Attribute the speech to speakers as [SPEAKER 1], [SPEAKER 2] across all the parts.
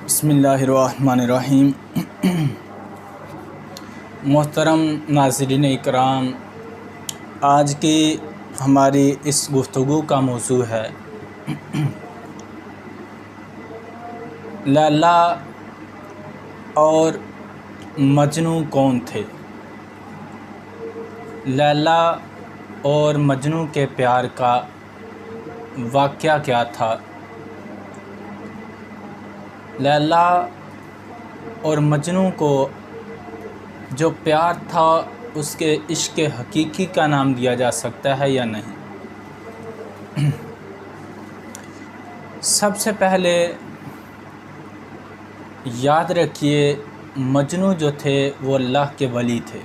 [SPEAKER 1] बिस्मिल्लाहिर्रहमानिर्रहीम। मोहतरम नाज़रीन इकराम, आज की हमारी इस गुफ्तगू का मौजू है लैला और मजनू कौन थे। लैला और मजनू के प्यार का वाक़या क्या था। लैला और मजनू को जो प्यार था उसके इश्क़ हकीकी का नाम दिया जा सकता है या नहीं। सबसे पहले याद रखिए, मजनू जो थे वो अल्लाह के वली थे।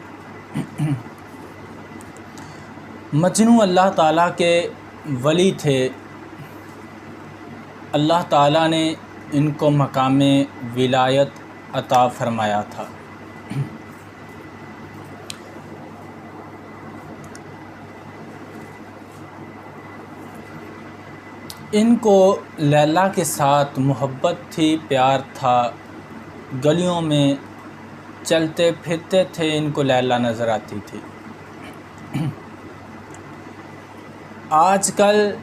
[SPEAKER 1] मजनू अल्लाह ताला के वली थे। अल्लाह ताला ने इनको मकामे विलायत अता फ़रमाया था। इनको लैला के साथ मोहब्बत थी, प्यार था। गलियों में चलते फिरते थे, इनको लैला नज़र आती थी। आजकल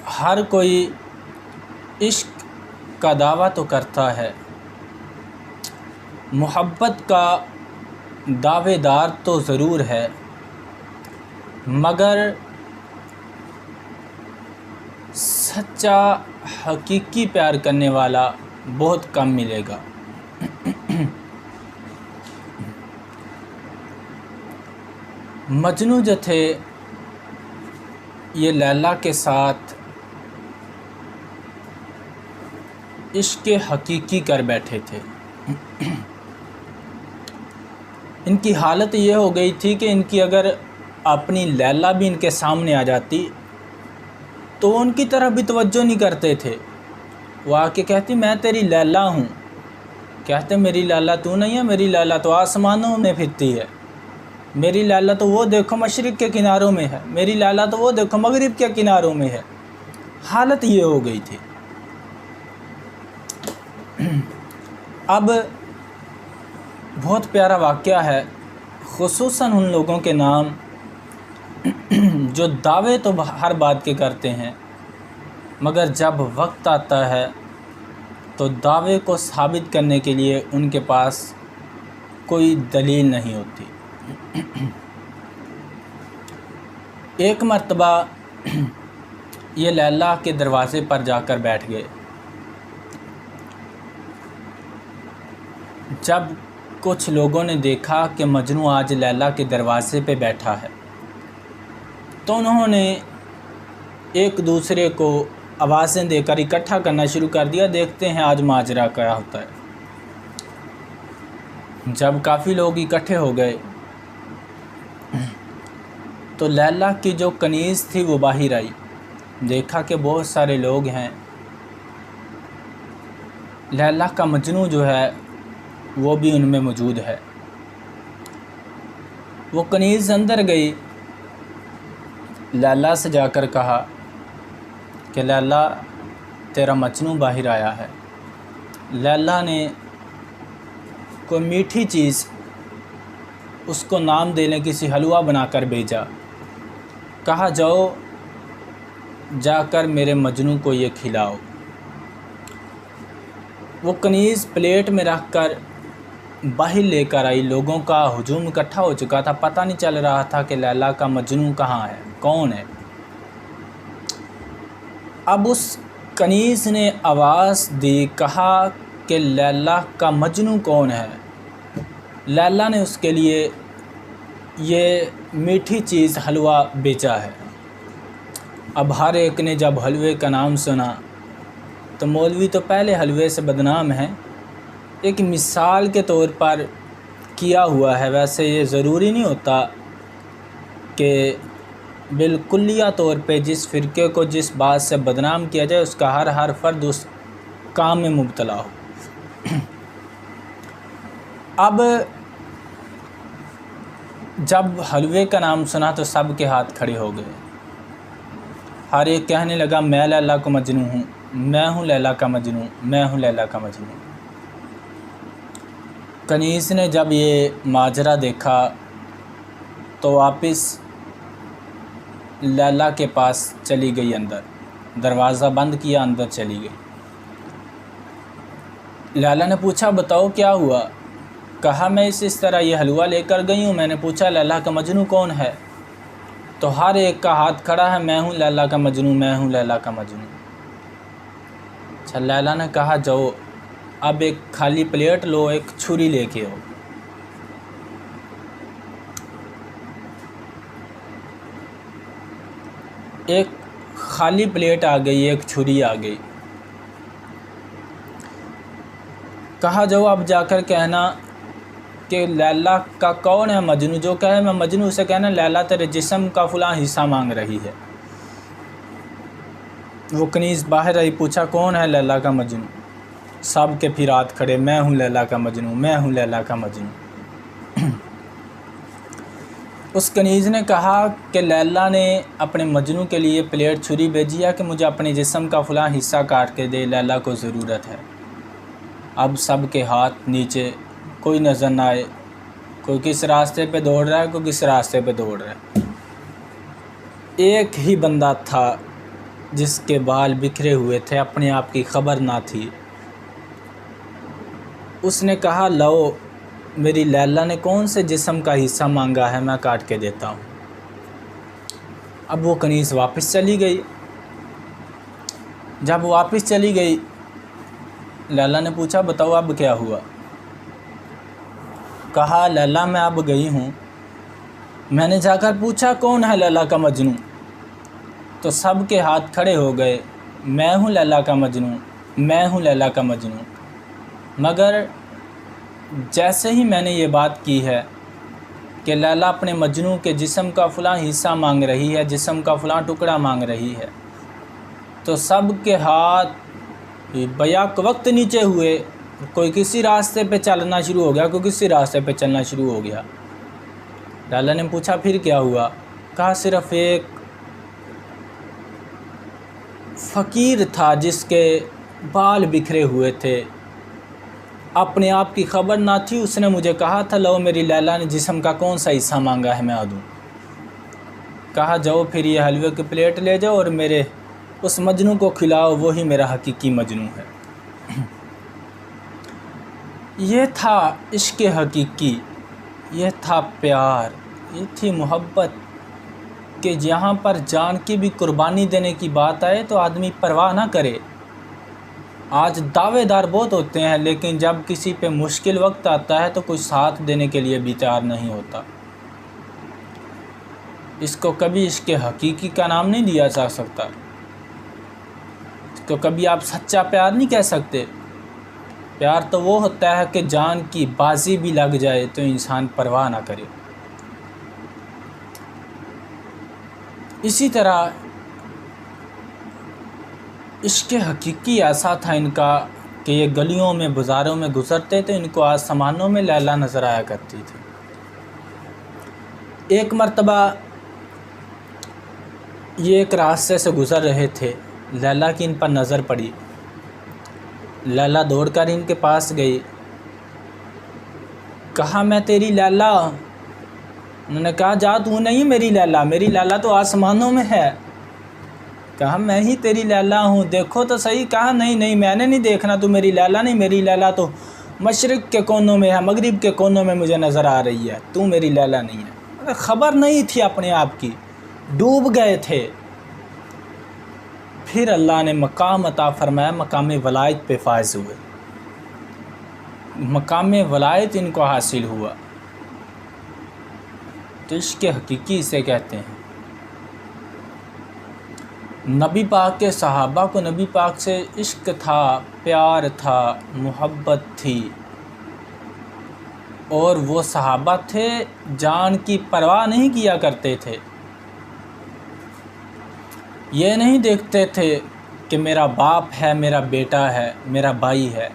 [SPEAKER 1] हर कोई इश्क का दावा तो करता है, मोहब्बत का दावेदार तो ज़रूर है, मगर सच्चा हकीकी प्यार करने वाला बहुत कम मिलेगा। मजनू जो थे ये लैला के साथ इश्क़ हकीकी कर बैठे थे। इनकी हालत ये हो गई थी कि इनकी अगर अपनी लैला भी इनके सामने आ जाती तो उनकी तरफ भी तवज्जो नहीं करते थे। वो आके कहती मैं तेरी लैला हूँ। कहते मेरी लैला तू नहीं है, मेरी लैला तो आसमानों में फिरती है, मेरी लैला तो वो देखो मशरिक़ के किनारों में है, मेरी लैला तो वो देखो मगरिब के किनारों में है। हालत ये हो गई थी। अब बहुत प्यारा वाक़या है, ख़ुसूसन उन लोगों के नाम जो दावे तो हर बात के करते हैं, मगर जब वक्त आता है तो दावे को साबित करने के लिए उनके पास कोई दलील नहीं होती। एक मर्तबा ये लैला के दरवाज़े पर जाकर बैठ गए। जब कुछ लोगों ने देखा कि मजनू आज लैला के दरवाज़े पे बैठा है तो उन्होंने एक दूसरे को आवाज़ें देकर इकट्ठा करना शुरू कर दिया, देखते हैं आज माजरा क्या होता है। जब काफ़ी लोग इकट्ठे हो गए तो लैला की जो कनीज़ थी वो बाहर आई। देखा कि बहुत सारे लोग हैं, लैला का मजनू जो है वो भी उनमें मौजूद है। वो कनीज़ अंदर गई, लैला से जाकर कहा कि लैला तेरा मजनू बाहर आया है। लैला ने कोई मीठी चीज़ उसको नाम देने किसी हलवा बनाकर भेजा। कहा जाओ जाकर मेरे मजनू को ये खिलाओ। वो कनीज़ प्लेट में रख कर बाहर लेकर आई। लोगों का हुजूम इकट्ठा हो चुका था, पता नहीं चल रहा था कि लैला का मजनू कहाँ है, कौन है। अब उस कनीज़ ने आवाज़ दी, कहा कि लैला का मजनू कौन है। लैला ने उसके लिए ये मीठी चीज़ हलवा बेचा है। अब हर एक ने जब हलवे का नाम सुना तो मौलवी तो पहले हलवे से बदनाम है, एक मिसाल के तौर पर किया हुआ है। वैसे ये ज़रूरी नहीं होता कि बिल्कुलिया तौर पे जिस फ़िरके को जिस बात से बदनाम किया जाए उसका हर फ़र्द उस काम में मुब्तला हो। अब जब हलवे का नाम सुना तो सब के हाथ खड़े हो गए। हर एक कहने लगा मैं लैला को मजनू हूँ, मैं हूँ लैला का मजनू, मैं हूँ लैला का मजनू। कनीज़ ने जब ये माजरा देखा तो वापस लैला के पास चली गई, अंदर दरवाज़ा बंद किया, अंदर चली गई। लैला ने पूछा बताओ क्या हुआ? कहा मैं इस तरह ये हलवा लेकर गई हूँ। मैंने पूछा लैला का मजनू कौन है? तो हर एक का हाथ खड़ा है, मैं हूँ लैला का मजनू, मैं हूँ लैला का मजनू। अच्छा, लैला ने कहा जाओ अब एक खाली प्लेट लो, एक छुरी लेके आओ। एक खाली प्लेट आ गई, एक छुरी आ गई। कहा जाओ अब जाकर कहना कि लैला का कौन है मजनू, जो कहे मैं मजनू उसे कहना लैला तेरे जिस्म का फ़लाँ हिस्सा मांग रही है। वो कनीज़ बाहर आई, पूछा कौन है लैला का मजनू? सब के फिर हाथ खड़े, मैं हूँ लैला का मजनू, मैं हूँ लैला का मजनू। उस कनीज़ ने कहा कि लैला ने अपने मजनू के लिए प्लेट छुरी भेजी है कि मुझे अपने जिस्म का फ़लाँ हिस्सा काट के दे, लैला को ज़रूरत है। अब सब के हाथ नीचे, कोई नज़र ना आए, कोई किस रास्ते पे दौड़ रहा है, कोई किस रास्ते पे दौड़ रहा है। एक ही बंदा था जिसके बाल बिखरे हुए थे, अपने आप की खबर ना थी। उसने कहा लो मेरी लैला ने कौन से जिस्म का हिस्सा मांगा है, मैं काट के देता हूँ। अब वो कनीज़ वापस चली गई। जब वापस चली गई, लैला ने पूछा बताओ अब क्या हुआ? कहा लैला मैं अब गई हूँ, मैंने जाकर पूछा कौन है लैला का मजनू, तो सब के हाथ खड़े हो गए, मैं हूँ लैला का मजनू, मैं हूँ लैला का मजनू। मगर जैसे ही मैंने ये बात की है कि लैला अपने मजनू के जिस्म का फ़लाँ हिस्सा मांग रही है, जिस्म का फ़लाँ टुकड़ा मांग रही है, तो सब के हाथ बैक वक्त नीचे हुए। कोई किसी रास्ते पे चलना शुरू हो गया, कोई किसी रास्ते पे चलना शुरू हो गया। लैला ने पूछा फिर क्या हुआ? कहा सिर्फ़ एक फ़कीर था जिसके बाल बिखरे हुए थे, अपने आप की खबर ना थी। उसने मुझे कहा था लो मेरी लैला ने जिस्म का कौन सा हिस्सा मांगा है, मैं आ दूँ। कहा जाओ फिर ये हलवे की प्लेट ले जाओ और मेरे उस मजनू को खिलाओ, वही मेरा हकीकी मजनू है। ये था इश्क़ हकीकी, यह था प्यार, ये थी मोहब्बत कि यहाँ पर जान की भी कुर्बानी देने की बात आए तो आदमी परवाह ना करे। आज दावेदार बहुत होते हैं, लेकिन जब किसी पे मुश्किल वक्त आता है तो कोई साथ देने के लिए भी तैयार नहीं होता। इसको कभी इश्क़ हकीकी का नाम नहीं दिया जा सकता, तो कभी आप सच्चा प्यार नहीं कह सकते। प्यार तो वो होता है कि जान की बाजी भी लग जाए तो इंसान परवाह ना करे। इसी तरह इश्क़ हकीकी ऐसा था इनका कि ये गलियों में बाज़ारों में गुज़रते तो इनको आसमानों में लैला नज़र आया करती थी। एक मर्तबा ये एक रास्ते से गुज़र रहे थे, लैला की इन पर नज़र पड़ी। लैला दौड़कर इनके पास गई, कहा मैं तेरी लैला। उन्होंने कहा जा तू नहीं मेरी लैला, मेरी लैला तो आसमानों में है। कहा मैं ही तेरी लैला हूँ, देखो तो सही। कहा नहीं नहीं मैंने नहीं देखना, तू मेरी लैला नहीं, मेरी लैला तो मशरिक़ के कोनों में है, मगरिब के कोनों में मुझे नज़र आ रही है, तू मेरी लैला नहीं है। ख़बर नहीं थी अपने आप की, डूब गए थे। फिर अल्लाह ने मकाम अता फरमाया, मकाम वलायत पे फायज़ हुए, मकाम वलायत इनको हासिल हुआ। तो इश्क़ हकीकी इसे कहते हैं। नबी पाक के सहाबा को नबी पाक से इश्क़ था, प्यार था, मोहब्बत थी, और वो सहाबा थे जान की परवाह नहीं किया करते थे। ये नहीं देखते थे कि मेरा बाप है, मेरा बेटा है, मेरा भाई है।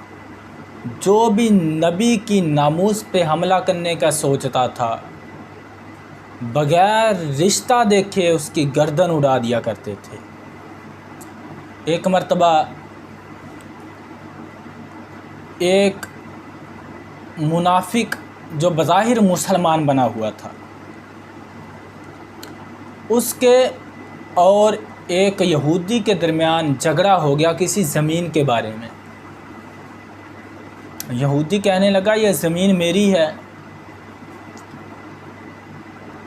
[SPEAKER 1] जो भी नबी की नामूस पे हमला करने का सोचता था, बग़ैर रिश्ता देखे उसकी गर्दन उड़ा दिया करते थे। एक मर्तबा एक मुनाफिक जो बज़ाहिर मुसलमान बना हुआ था, उसके और एक यहूदी के दरमियान झगड़ा हो गया किसी ज़मीन के बारे में। यहूदी कहने लगा यह ज़मीन मेरी है।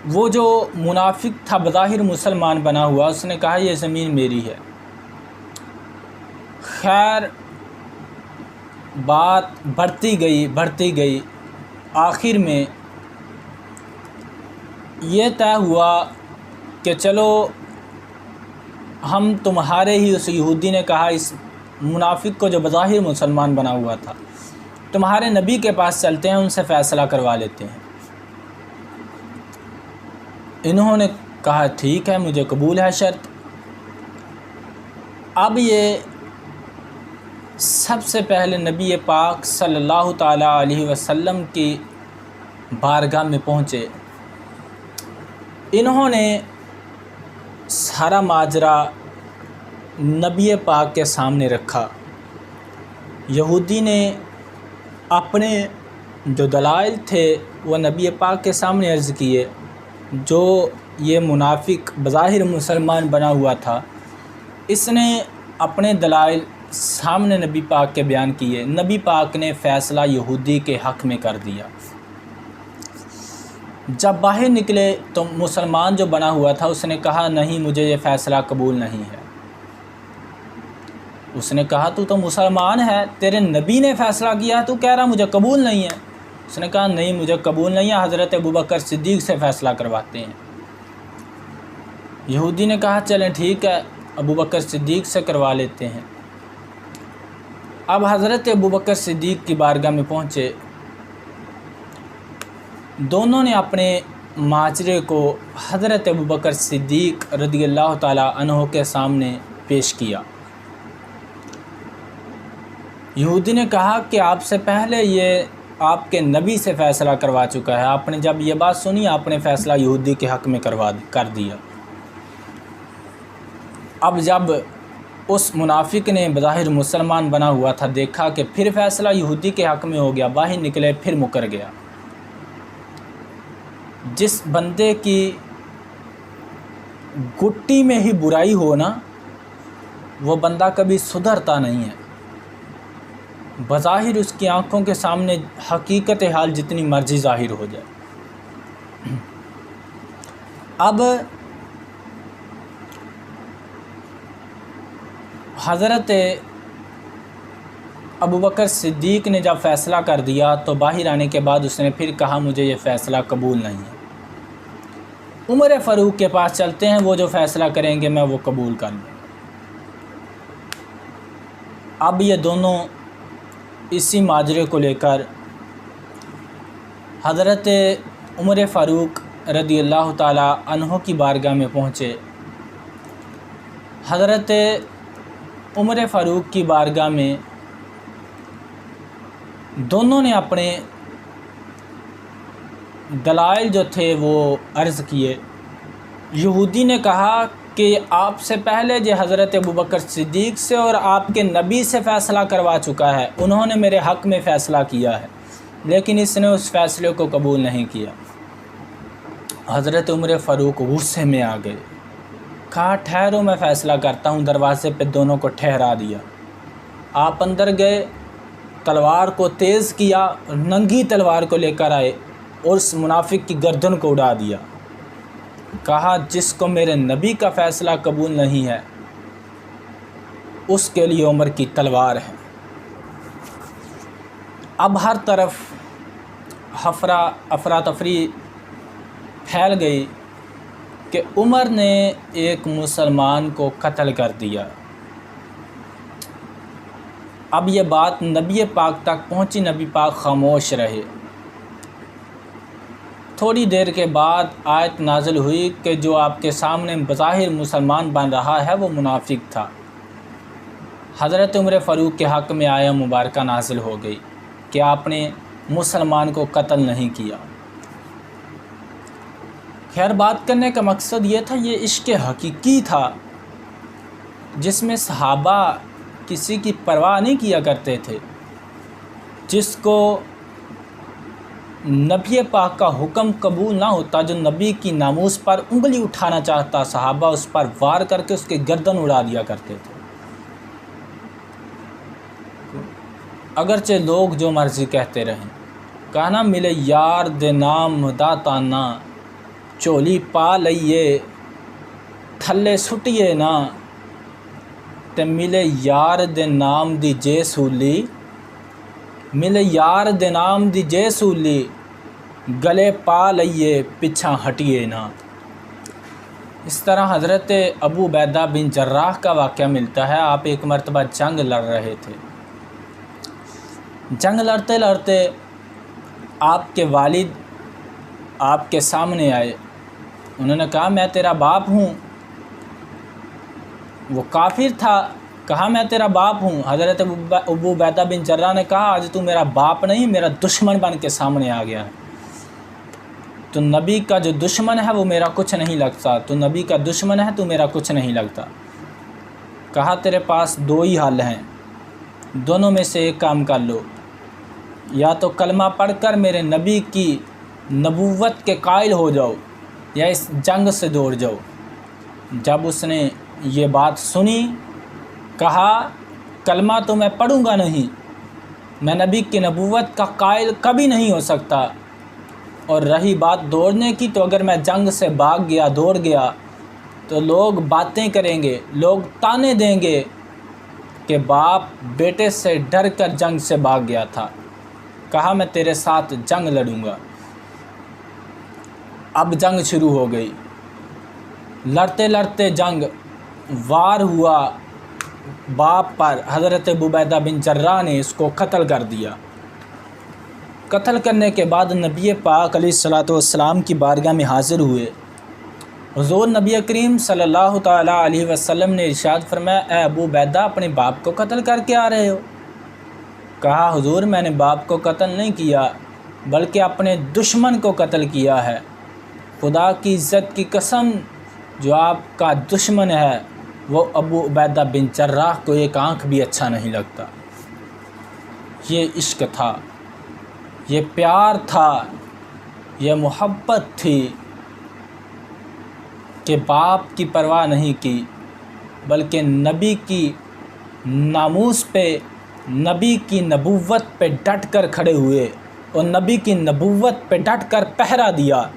[SPEAKER 1] वो जो मुनाफिक था बज़ाहिर मुसलमान बना हुआ, उसने कहा यह ज़मीन मेरी है। खैर बात बढ़ती गई। आखिर में ये तय हुआ कि चलो हम तुम्हारे ही, उस यहूदी ने कहा इस मुनाफिक को जो बज़ाहिर मुसलमान बना हुआ था, तुम्हारे नबी के पास चलते हैं, उनसे फ़ैसला करवा लेते हैं। इन्होंने कहा ठीक है, मुझे कबूल है शर्त। अब ये सबसे पहले नबी पाक सल्लल्लाहु ताला अलैहि वसल्लम की बारगाह में पहुँचे। इन्होंने सारा माजरा नबी पाक के सामने रखा। यहूदी ने अपने जो दलाइल थे वो नबी पाक के सामने अर्ज़ किए। जो ये मुनाफिक बज़ाहिर मुसलमान बना हुआ था, इसने अपने दलाइल सामने नबी पाक के बयान किए। नबी पाक ने फ़ैसला यहूदी के हक़ में कर दिया। जब बाहर निकले तो मुसलमान जो बना हुआ था उसने कहा नहीं, मुझे ये फ़ैसला कबूल नहीं है। उसने कहा तू तो मुसलमान है, तेरे नबी ने फ़ैसला किया, तू कह रहा मुझे कबूल नहीं है। उसने कहा नहीं, मुझे कबूल नहीं है, हज़रत अबू बकर सिद्दीक़ से फ़ैसला करवाते हैं। यहूदी ने कहा चलें ठीक है, अबू बकर सिद्दीक़ से करवा लेते हैं। अब हज़रत अबू बकर सिद्दीक़ की बारगाह में पहुँचे। दोनों ने अपने माजरे को हज़रत अबू बकर सिद्दीक़ रज़ियल्लाहु ताला अन्हु के सामने पेश किया। यहूदी ने कहा कि आपसे पहले ये आपके नबी से फ़ैसला करवा चुका है। आपने जब ये बात सुनी, आपने फ़ैसला यहूदी के हक़ में कर दिया। अब जब उस मुनाफिक ने बज़ाहिर मुसलमान बना हुआ था, देखा कि फिर फ़ैसला यहूदी के हक़ में हो गया, बाहर निकले, फिर मुकर गया। जिस बंदे की गुट्टी में ही बुराई हो ना, वो बंदा कभी सुधरता नहीं है। बज़ाहिर उसकी आँखों के सामने हकीकत हाल जितनी मर्ज़ी ज़ाहिर हो जाए। अब हज़रत अबू बकर सिद्दीक़ ने जब फ़ैसला कर दिया तो बाहर आने के बाद उसने फिर कहा मुझे ये फ़ैसला कबूल नहीं है। उमर फ़ारूक के पास चलते हैं, वो जो फ़ैसला करेंगे मैं वो कबूल कर लूँगा। अब ये दोनों इसी माजरे को लेकर हज़रत उमर फ़ारूक रज़ियल्लाहु ताला अन्हु की बारगाह में पहुँचे। हज़रत उमर फ़ारूक की बारगाह में दोनों ने अपने दलाइल जो थे वो अर्ज़ किए। यहूदी ने कहा कि आपसे पहले जो हज़रत अबू बकर सिद्दीक़ से और आपके नबी से फ़ैसला करवा चुका है, उन्होंने मेरे हक़ में फ़ैसला किया है, लेकिन इसने उस फ़ैसले को कबूल नहीं किया। हज़रत उमर फ़ारूक गुस्से में आ गए। कहा ठहरो, मैं फ़ैसला करता हूँ। दरवाज़े पे दोनों को ठहरा दिया। आप अंदर गए, तलवार को तेज़ किया, नंगी तलवार को लेकर आए और उस मुनाफिक की गर्दन को उड़ा दिया। कहा जिसको मेरे नबी का फ़ैसला कबूल नहीं है उसके लिए उमर की तलवार है। अब हर तरफ अफरा तफरी फैल गई कि उमर ने एक मुसलमान को कत्ल कर दिया। अब ये बात नबी पाक तक पहुंची। नबी पाक खामोश रहे। थोड़ी देर के बाद आयत नाज़िल हुई कि जो आपके सामने बज़ाहिर मुसलमान बन रहा है वो मुनाफिक था। हज़रत उमर फ़ारूक के हक़ में आया मुबारक नाज़िल हो गई कि आपने मुसलमान को कत्ल नहीं किया। खैर, बात करने का मकसद ये था, ये इश्क़ हकीकी था जिसमें सहाबा किसी की परवाह नहीं किया करते थे। जिसको नबी पाक का हुक्म कबूल ना होता, जो नबी की नामूस पर उंगली उठाना चाहता, सहाबा उस पर वार करके उसके गर्दन उड़ा दिया करते थे। अगरचे लोग जो मर्ज़ी कहते रहें, कहना मिले यार दे नाम दा ताना, झोली पा लईए थल्ले सुटिए ना, ते मिले यार दे नाम दी जे सूली, मिले यार दे नाम दी जे सूली, गले पा लईए पिछा हटिए ना। इस तरह हज़रत अबू उबैदा बिन जर्राह का वाक़या मिलता है। आप एक मरतबा जंग लड़ रहे थे। जंग लड़ते लड़ते आपके वालिद आपके सामने आए। उन्होंने कहा मैं तेरा बाप हूँ। वो काफिर था, कहा मैं तेरा बाप हूँ। हज़रत अबू उबैदा बिन जर्राह ने कहा आज तू मेरा बाप नहीं मेरा दुश्मन बन के सामने आ गया है। तो नबी का जो दुश्मन है वो मेरा कुछ नहीं लगता, तो नबी का दुश्मन है तो मेरा कुछ नहीं लगता। कहा तेरे पास दो ही हल हैं, दोनों में से एक काम कर लो, या तो कलमा पढ़कर मेरे नबी की नबूवत के कायल हो जाओ या इस जंग से दौड़ जाओ। जब उसने ये बात सुनी, कहा कलमा तो मैं पढ़ूँगा नहीं, मैं नबी की नबूवत का कायल कभी नहीं हो सकता। और रही बात दौड़ने की, तो अगर मैं जंग से भाग गया दौड़ गया तो लोग बातें करेंगे, लोग ताने देंगे कि बाप बेटे से डर कर जंग से भाग गया था। कहा मैं तेरे साथ जंग लड़ूंगा। अब जंग शुरू हो गई। लड़ते लड़ते जंग वार हुआ बाप पर। हज़रत अबू उबैदा बिन जर्राह ने इसको कत्ल कर दिया। कत्ल करने के बाद नबी पाक अलैहिस्सलातु वस्सलाम की बारगाह में हाज़िर हुए। हुज़ूर नबी करीम सल्लल्लाहु ताला अलैहि वसल्लम ने इरशाद फरमाया, ए अबू उबैदा अपने बाप को कत्ल करके आ रहे हो? कहा हुज़ूर मैंने बाप को कत्ल नहीं किया बल्कि अपने दुश्मन को कत्ल किया है। खुदा की इज़्ज़त की कसम, जो आपका दुश्मन है वो अबू उबैदा बिन जर्राह को एक आँख भी अच्छा नहीं लगता। ये इश्क था, ये प्यार था, ये मोहब्बत थी कि बाप की परवाह नहीं की बल्कि नबी की नामूस पे, नबी की नबूवत पे डट कर खड़े हुए और नबी की नबूवत पे डट कर पहरा दिया।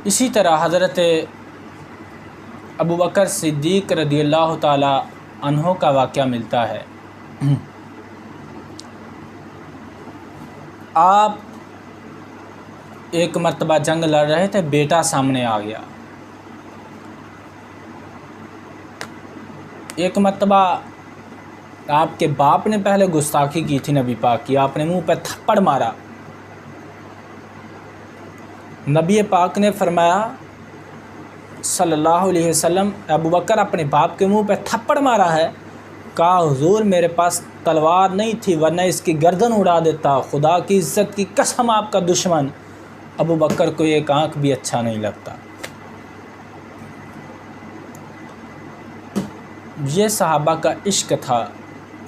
[SPEAKER 1] इसी तरह हज़रत अबू बकर सिद्दीक़ रज़ियल्लाहु ताला अन्हो का वाक़या मिलता है। आप एक मर्तबा जंग लड़ रहे थे, बेटा सामने आ गया। एक मर्तबा आपके बाप ने पहले गुस्ताखी की थी नबी पाक की, आपने मुंह पर थप्पड़ मारा। नबी पाक ने फरमाया सल्लल्लाहु अलैहि वसल्लम, अबू बकर अपने बाप के मुंह पे थप्पड़ मारा है? कहा हुजूर मेरे पास तलवार नहीं थी वरना इसकी गर्दन उड़ा देता। खुदा की इज़्ज़त की कसम आपका दुश्मन। अबू बकर को एक आँख भी अच्छा नहीं लगता। ये सहाबा का इश्क था,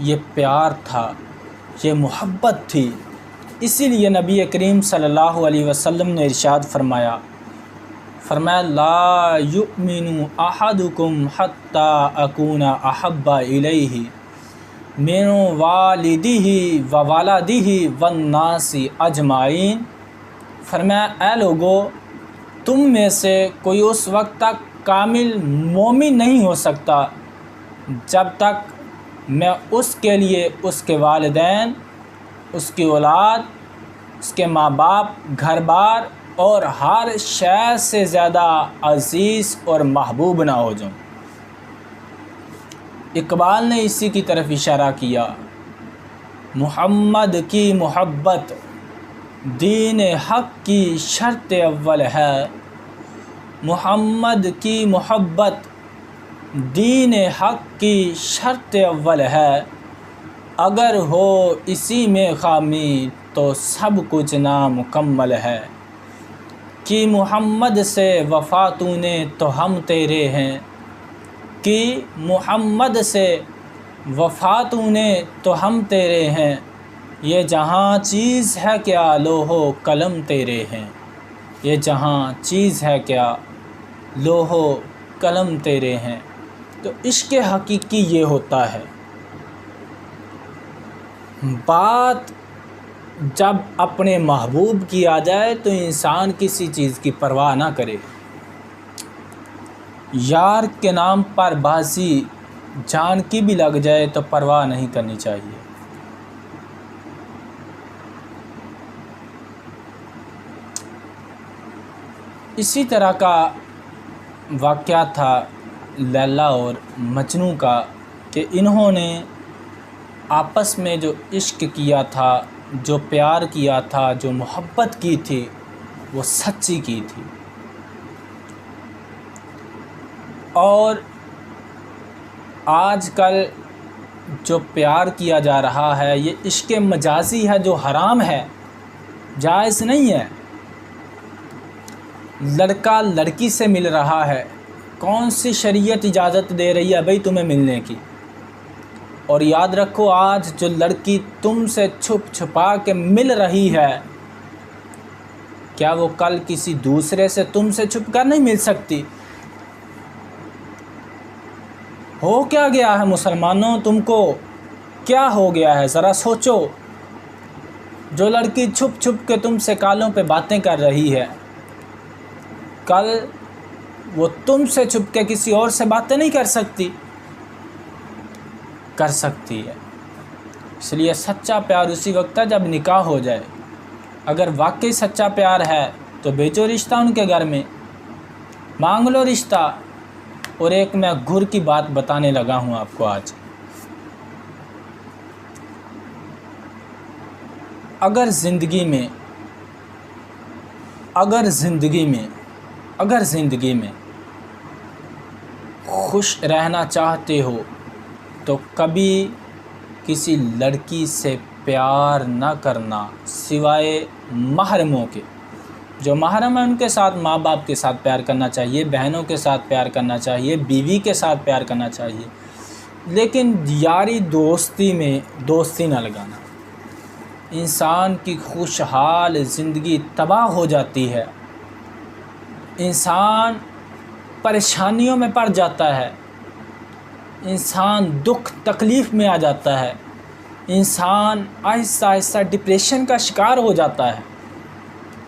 [SPEAKER 1] ये प्यार था, ये मोहब्बत थी। इसीलिए नबी करीम सल्लल्लाहु अलैहि वसल्लम ने इरशाद फरमाया ला युमिनु अहदुकुम हत्ता अकूना अहब्बा इलैहि मिन वालिदिही व वलदिही वन्नासी अजमाइन। फरमाया ए लोगो, तुम में से कोई उस वक्त तक कामिल मोमिन नहीं हो सकता जब तक मैं उसके लिए उसके वालिदैन, उसकी औलाद, उसके माँ बाप, घर बार और हर शय से ज़्यादा अज़ीज़ और महबूब ना हो जाऊँ। इकबाल ने इसी की तरफ इशारा किया। मोहम्मद की मोहब्बत दीन हक़ की शर्त अव्वल है। मोहम्मद की मोहब्बत दीन हक़ की शर्त अव्वल है। अगर हो इसी में खामी तो सब कुछ नामुकम्मल है। कि मोहम्मद से वफ़ा तूने तो हम तेरे हैं, कि मोहम्मद से वफ़ा तूने तो हम तेरे हैं, ये जहाँ चीज़ है क्या लोहो कलम तेरे हैं, ये जहाँ चीज़ है क्या लोहो कलम तेरे हैं। तो इश्क़ हकीकी ये होता है, बात जब अपने महबूब की आ जाए तो इंसान किसी चीज़ की परवाह ना करे। यार के नाम पर बाजी जान की भी लग जाए तो परवाह नहीं करनी चाहिए। इसी तरह का वाक़या था लैला और मजनू का कि इन्होंने आपस में जो इश्क किया था, जो प्यार किया था, जो मोहब्बत की थी, वो सच्ची की थी। और आजकल जो प्यार किया जा रहा है ये इश्क मजाजी है, जो हराम है, जायज़ नहीं है। लड़का लड़की से मिल रहा है, कौन सी शरीयत इजाज़त दे रही है भाई तुम्हें मिलने की। और याद रखो, आज जो लड़की तुमसे छुप छुपा के मिल रही है, क्या वो कल किसी दूसरे से तुमसे छुप कर नहीं मिल सकती। हो क्या गया है मुसलमानों, तुमको क्या हो गया है ज़रा सोचो। जो लड़की छुप छुप के तुमसे कालों पे बातें कर रही है, कल वो तुमसे छुप के किसी और से बातें नहीं कर सकती, कर सकती है। इसलिए सच्चा प्यार उसी वक्त है जब निकाह हो जाए। अगर वाकई सच्चा प्यार है तो भेजो रिश्ता उनके घर में, मांग लो रिश्ता। और एक मैं घुर की बात बताने लगा हूँ आपको आज। अगर ज़िंदगी में खुश रहना चाहते हो तो कभी किसी लड़की से प्यार ना करना, सिवाय महरमों के। जो महरम है उनके साथ, माँ बाप के साथ प्यार करना चाहिए, बहनों के साथ प्यार करना चाहिए, बीवी के साथ प्यार करना चाहिए। लेकिन यारी दोस्ती में दोस्ती ना लगाना। इंसान की खुशहाल ज़िंदगी तबाह हो जाती है, इंसान परेशानियों में पड़ जाता है, इंसान दुख तकलीफ़ में आ जाता है, इंसान आहिस्ता आहिस्ता डिप्रेशन का शिकार हो जाता है।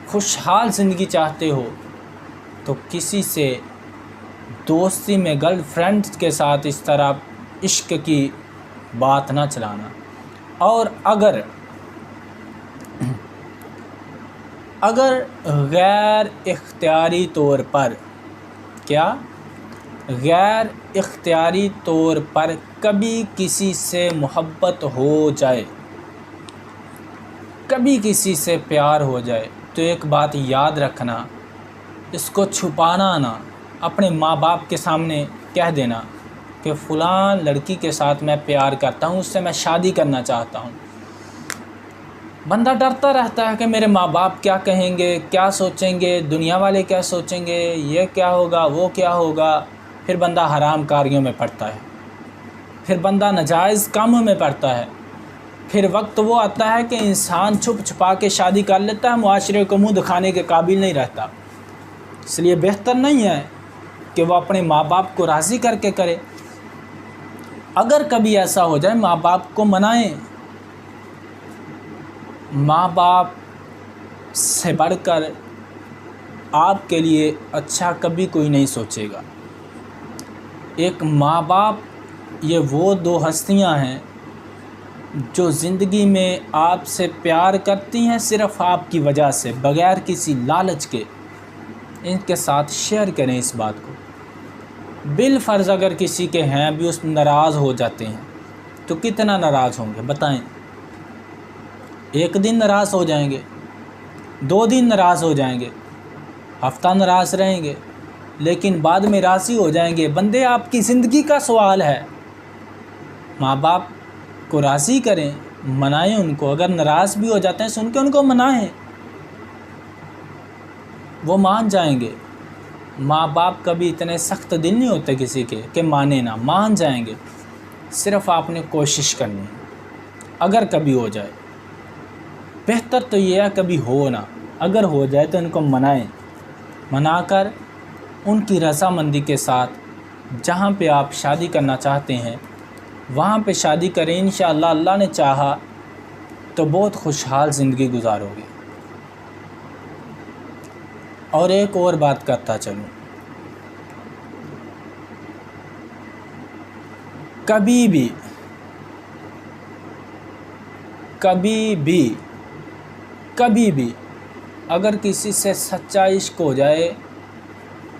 [SPEAKER 1] खुशहाल ज़िंदगी चाहते हो तो किसी से दोस्ती में, गर्लफ्रेंड के साथ इस तरह इश्क की बात ना चलाना। और अगर गैर इख्तियारी तौर पर, गैर इख्तियारी तौर पर कभी किसी से मोहब्बत हो जाए, कभी किसी से प्यार हो जाए, तो एक बात याद रखना, इसको छुपाना ना। अपने माँ बाप के सामने कह देना कि फ़लाँ लड़की के साथ मैं प्यार करता हूँ, उससे मैं शादी करना चाहता हूँ। बंदा डरता रहता है कि मेरे माँ बाप क्या कहेंगे, क्या सोचेंगे, दुनिया वाले क्या सोचेंगे, ये क्या होगा, वो क्या होगा। फिर बंदा हराम कारियों में पड़ता है, फिर बंदा नाजायज़ कामों में पड़ता है। फिर वक्त वो आता है कि इंसान छुप छुपा के शादी कर लेता है, मुआशरे को मुंह दिखाने के काबिल नहीं रहता। इसलिए बेहतर नहीं है कि वो अपने माँ बाप को राज़ी करके करे। अगर कभी ऐसा हो जाए, माँ बाप को मनाएं। माँ बाप से बढ़कर आपके लिए अच्छा कभी कोई नहीं सोचेगा। एक माँ बाप, ये वो दो हस्तियाँ हैं जो ज़िंदगी में आपसे प्यार करती हैं सिर्फ़ आपकी वजह से, बग़ैर किसी लालच के। इनके साथ शेयर करें इस बात को। बिलफ़र्ज़ अगर किसी के हैं भी उस नाराज़ हो जाते हैं तो कितना नाराज़ होंगे बताएं। एक दिन नाराज़ हो जाएंगे, 2 दिन नाराज़ हो जाएंगे, हफ्ता नाराज़ रहेंगे, लेकिन बाद में राज़ी हो जाएंगे। बंदे, आपकी ज़िंदगी का सवाल है। माँ बाप को राज़ी करें, मनाएं उनको। अगर नाराज़ भी हो जाते हैं सुन के उनको मनाएं, वो मान जाएंगे। माँ बाप कभी इतने सख्त दिल नहीं होते किसी के कि माने ना, मान जाएंगे। सिर्फ़ आपने कोशिश करनी है। अगर कभी हो जाए, बेहतर तो ये है कभी हो ना, अगर हो जाए तो इनको मनाएं, मनाकर उनकी रज़ामंदी के साथ जहाँ पे आप शादी करना चाहते हैं वहाँ पे शादी करें। इंशाअल्लाह अल्लाह ने चाहा तो बहुत खुशहाल ज़िंदगी गुजारोगे। और एक और बात करता चलूँ, कभी भी अगर किसी से सच्चा इश्क हो जाए,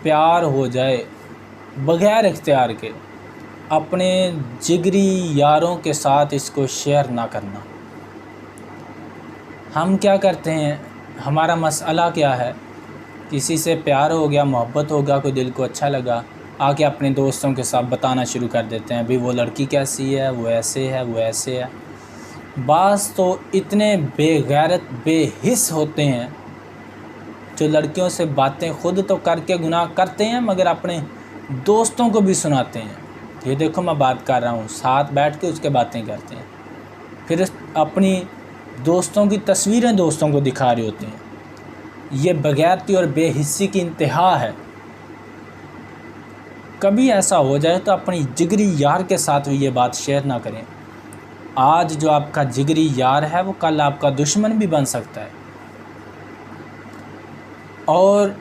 [SPEAKER 1] प्यार हो जाए, बग़ैर इख्तियार के, अपने जिगरी यारों के साथ इसको शेयर ना करना। हम क्या करते हैं, हमारा मसला क्या है, किसी से प्यार हो गया, मोहब्बत हो गया, कोई दिल को अच्छा लगा, आके अपने दोस्तों के साथ बताना शुरू कर देते हैं, भाई वो लड़की कैसी है, वो ऐसे है, वो ऐसे है। बास तो इतने बेगैरत बेहिस होते हैं जो लड़कियों से बातें खुद तो करके गुनाह करते हैं मगर अपने दोस्तों को भी सुनाते हैं। ये देखो मैं बात कर रहा हूँ, साथ बैठ के उसके बातें करते हैं, फिर अपनी दोस्तों की तस्वीरें दोस्तों को दिखा रहे होते हैं। ये बगैरती और बेहिस्सी की इंतहा है। कभी ऐसा हो जाए तो अपनी जिगरी यार के साथ भी ये बात शेयर ना करें। आज जो आपका जिगरी यार है वो कल आपका दुश्मन भी बन सकता है, और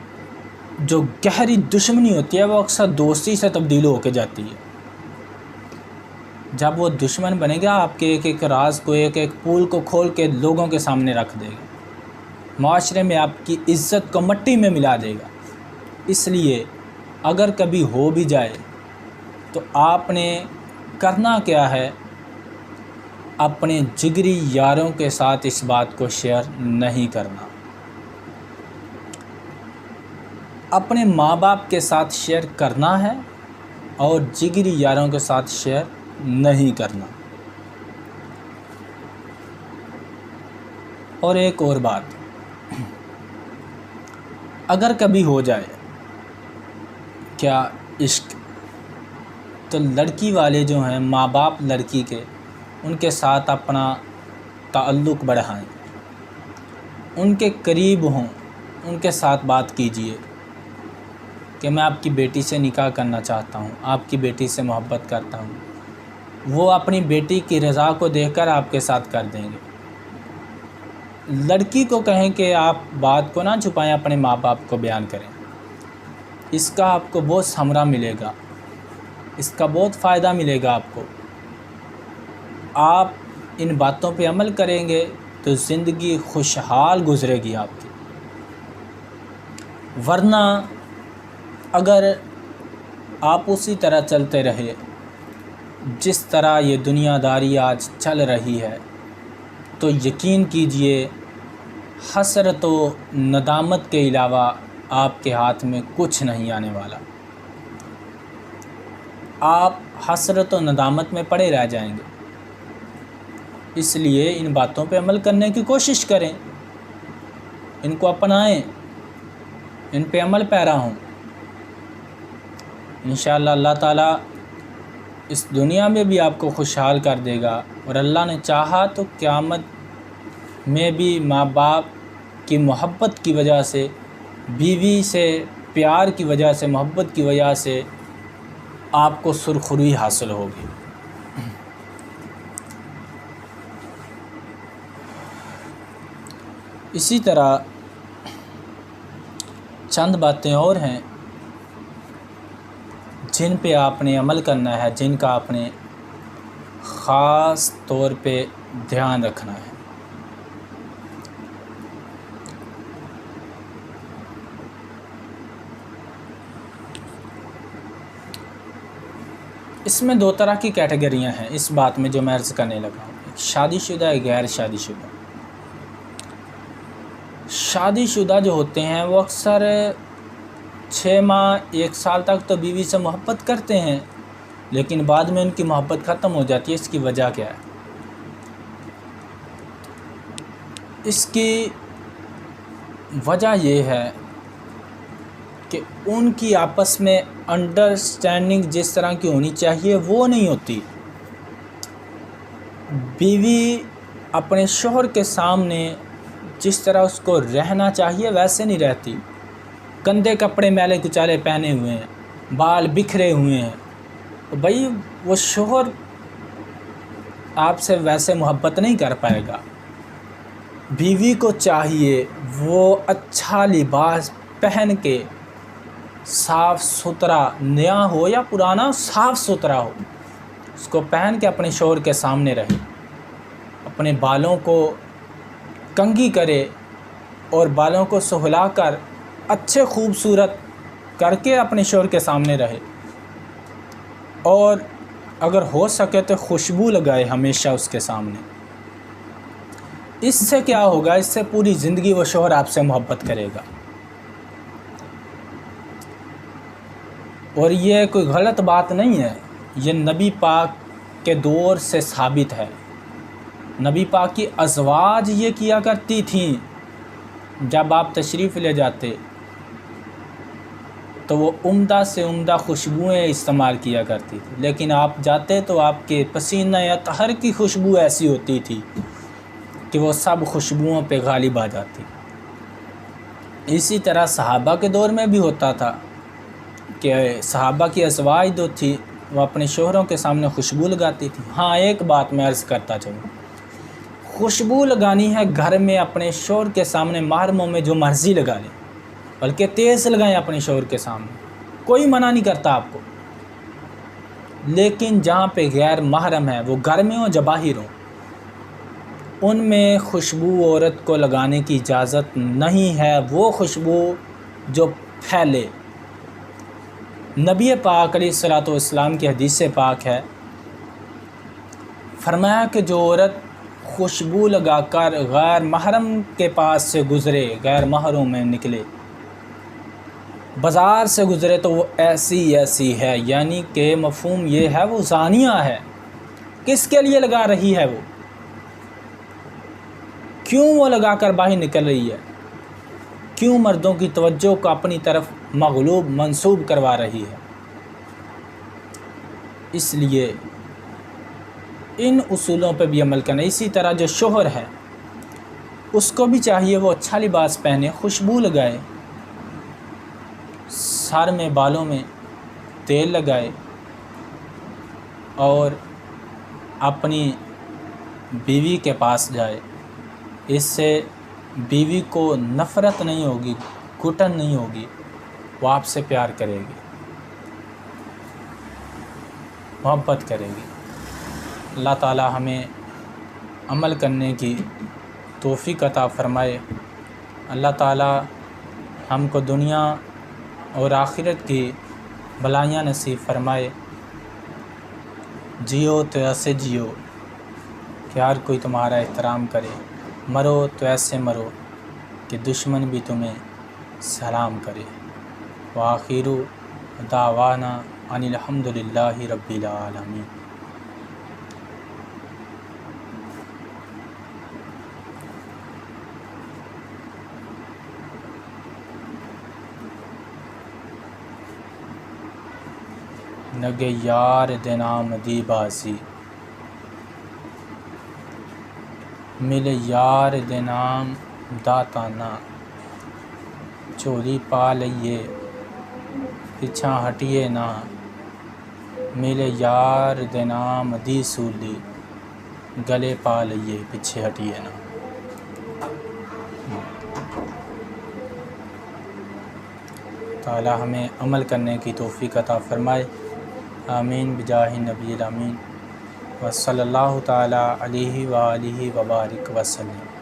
[SPEAKER 1] जो गहरी दुश्मनी होती है वो अक्सर दोस्ती से तब्दील होकर जाती है। जब वो दुश्मन बनेगा, आपके एक एक राज को, एक एक पुल को खोल के लोगों के सामने रख देगा, माशरे में आपकी इज़्ज़त को मट्टी में मिला देगा। इसलिए अगर कभी हो भी जाए तो आपने करना क्या है, अपने जिगरी यारों के साथ इस बात को शेयर नहीं करना। अपने माँ बाप के साथ शेयर करना है और जिगरी यारों के साथ शेयर नहीं करना। और एक और बात, अगर कभी हो जाए क्या इश्क, तो लड़की वाले जो हैं, माँ बाप लड़की के, उनके साथ अपना ताल्लुक़ बढ़ाएं, उनके करीब हों, उनके साथ बात कीजिए कि मैं आपकी बेटी से निकाह करना चाहता हूँ, आपकी बेटी से मोहब्बत करता हूँ। वो अपनी बेटी की रज़ा को देखकर आपके साथ कर देंगे। लड़की को कहें कि आप बात को ना छुपाएं, अपने माँ बाप को बयान करें। इसका आपको बहुत समरा मिलेगा, इसका बहुत फ़ायदा मिलेगा आपको। आप इन बातों पे अमल करेंगे तो ज़िंदगी खुशहाल गुज़रेगी आपकी। वरना अगर आप उसी तरह चलते रहे जिस तरह ये दुनियादारी आज चल रही है, तो यकीन कीजिए हसरत व नदामत के अलावा आपके हाथ में कुछ नहीं आने वाला। आप हसरत व नदामत में पड़े रह जाएंगे। इसलिए इन बातों पे अमल करने की कोशिश करें, इनको अपनाएं, इन पे अमल पैरा हों। इंशाअल्लाह अल्लाह ताला इस दुनिया में भी आपको खुशहाल कर देगा, और अल्लाह ने चाहा तो क़यामत में भी माँ बाप की मोहब्बत की वजह से, बीवी से प्यार की वजह से, मोहब्बत की वजह से आपको सुरखरुई हासिल होगी। इसी तरह चंद बातें और हैं जिन पे आपने अमल करना है, जिनका आपने ख़ास तौर पे ध्यान रखना है। इसमें दो तरह की कैटेगरियां हैं इस बात में जो मैं अर्ज़ करने लगा हूँ, शादीशुदा, गैर शादीशुदा। शादीशुदा जो होते हैं वो अक्सर 6 माह 1 साल तक तो बीवी से मोहब्बत करते हैं, लेकिन बाद में उनकी मोहब्बत ख़त्म हो जाती है। इसकी वजह क्या है? इसकी वजह ये है कि उनकी आपस में अंडरस्टैंडिंग जिस तरह की होनी चाहिए वो नहीं होती। बीवी अपने शौहर के सामने जिस तरह उसको रहना चाहिए वैसे नहीं रहती। गंदे कपड़े मैले कुचाले पहने हुए हैं, बाल बिखरे हुए हैं, तो भाई वो शौहर आपसे वैसे मोहब्बत नहीं कर पाएगा। बीवी को चाहिए वो अच्छा लिबास पहन के साफ़ सुथरा, नया हो या पुराना, साफ़ सुथरा हो, उसको पहन के अपने शौहर के सामने रहे, अपने बालों को कंघी करे और बालों को सुहलाकर अच्छे खूबसूरत करके अपने शौहर के सामने रहे। और अगर हो सके तो खुशबू लगाए हमेशा उसके सामने। इससे क्या होगा, इससे पूरी ज़िंदगी वो शौहर आपसे मोहब्बत करेगा। और ये कोई गलत बात नहीं है, ये नबी पाक के दौर से साबित है। नबी पाक की अज़वाज ये किया करती थीं, जब आप तशरीफ़ ले जाते तो वो उम्दा से उम्दा खुशबुएँ इस्तेमाल किया करती थी, लेकिन आप जाते तो आपके पसीना या तहर की खुशबू ऐसी होती थी कि वो सब खुशबुओं पे गालिब आ जाती। इसी तरह सहाबा के दौर में भी होता था कि सहाबा की अज़वाज जो थी वो अपने शौहरों के सामने खुशबू लगाती थी। हाँ, एक बात मैं अर्ज़ करता चलूँ, खुशबू लगानी है घर में अपने शौहर के सामने, महरमों में जो मर्ज़ी लगा लें, बल्कि तेज़ लगाएं अपने शौहर के सामने, कोई मना नहीं करता आपको। लेकिन जहाँ पे गैर महरम है, वो घर में हो या बाहर हो, उनमें खुशबू औरत को लगाने की इजाज़त नहीं है। वो खुशबू जो फैले, नबी पाक अलैहिस्सलातु वस्सलाम की हदीस पाक है, फरमाया कि जो औरत खुशबू लगाकर गैर महरम के पास से गुज़रे, गैर महरम में निकले, बाज़ार से गुज़रे, तो वो ऐसी है, यानी कि मफ़हूम ये है वो ज़ानिया है। किसके लिए लगा रही है वो, क्यों वो लगाकर बाहर निकल रही है, क्यों मर्दों की तवज्जो को अपनी तरफ मग़लूब मंसूब करवा रही है। इसलिए इन उसूलों पर भी अमल करना। इसी तरह जो शौहर है उसको भी चाहिए वो अच्छा लिबास पहने, खुशबू लगाए, सर में बालों में तेल लगाए और अपनी बीवी के पास जाए। इससे बीवी को नफ़रत नहीं होगी, घुटन नहीं होगी, वो आपसे प्यार करेगी, मोहब्बत करेगी। अल्लाह ताला हमें अमल करने की तौफ़ीक़ अता फ़रमाए। अल्लाह ताला हमको दुनिया और आखिरत की भलाइयाँ नसीब फ़रमाए। जियो तो ऐसे जियो कि हर कोई तुम्हारा एहतराम करे, मरो तो ऐसे मरो कि दुश्मन भी तुम्हें सलाम करे। व आखिरु दावाना अनिल हम्दुलिल्लाहि रब्बिल आलमीन। नगे यार दे नाम दी बासी, मिले यार दे नाम दाताना, चोली पा लइए पिछा हटिए ना, मिले यार दे नाम दी सूली, गले पा लइए पीछे हटिए ना। ताला हमें अमल करने की तौफ़ीक़ अता फ़रमाए। आमीन बिजाहि नबील अमीन व सल्लल्लाहु ताला अलैहि व आलिहि व बारिक वसल्लम।